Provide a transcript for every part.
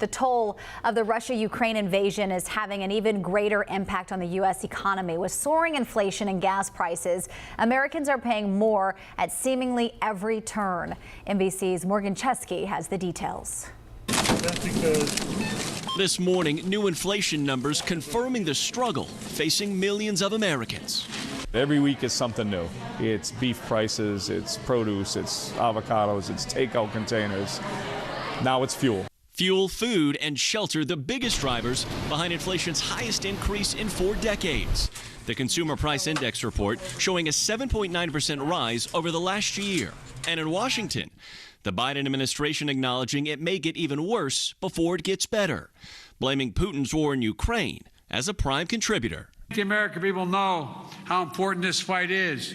The toll of the Russia-Ukraine invasion is having an even greater impact on the U.S. economy. With soaring inflation and gas prices, Americans are paying more at seemingly every turn. NBC's Morgan Chesky has the details. This morning, new inflation numbers confirming the struggle facing millions of Americans. Every week is something new. It's beef prices, it's produce, it's avocados, it's takeout containers. Now it's fuel. Fuel, food, and shelter, the biggest drivers behind inflation's highest increase in 4 decades. The Consumer Price Index report showing a 7.9% rise over the last year. And in Washington, the Biden administration acknowledging it may get even worse before it gets better, blaming Putin's war in Ukraine as a prime contributor. The American people know how important this fight is.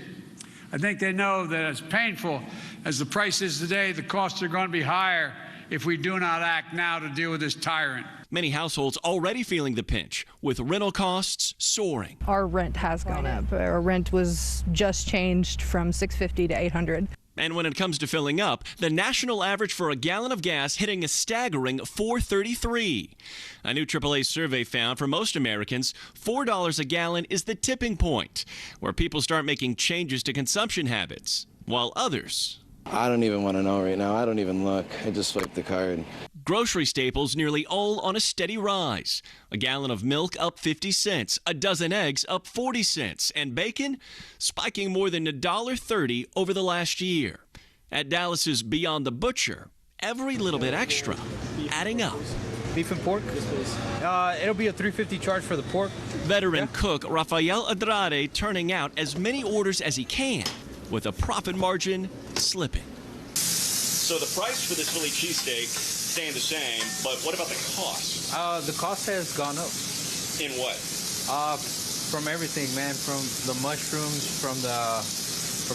I think they know that as painful as the price is today, the costs are going to be higher if we do not act now to deal with this tyrant. Many households already feeling the pinch, with rental costs soaring. Our rent has gone up. Our rent was just changed from $650 to $800. And when it comes to filling up, the national average for a gallon of gas hitting a staggering $4.33. A new AAA survey found for most Americans, $4 a gallon is the tipping point, where people start making changes to consumption habits, while others... I don't even want to know right now. I don't even look. I just swipe the card. Grocery staples nearly all on a steady rise. A gallon of milk up 50 cents, a dozen eggs up 40 cents, and bacon spiking more than $1.30 over the last year. At Dallas's Beyond the Butcher, every little bit extra adding up. Beef and pork? It'll be a $3.50 charge for the pork. Veteran cook Rafael Andrade turning out as many orders as he can, with a profit margin slipping. So the price for this Philly cheesesteak staying the same, but what about the cost? The cost has gone up. In what? From everything, man. From the mushrooms, from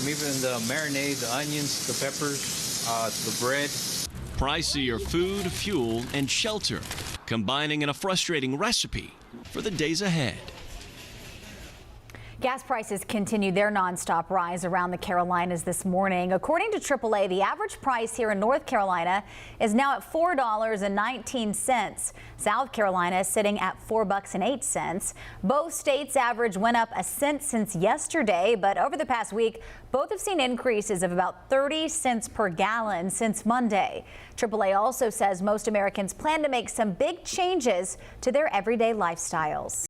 even the marinade, the onions, the peppers, the bread. Pricier food, fuel, and shelter, combining in a frustrating recipe for the days ahead. Gas prices continue their nonstop rise around the Carolinas this morning. According to AAA, the average price here in North Carolina is now at $4.19. South Carolina is sitting at $4.08. Both states' average went up a cent since yesterday, but over the past week, both have seen increases of about 30 cents per gallon since Monday. AAA also says most Americans plan to make some big changes to their everyday lifestyles.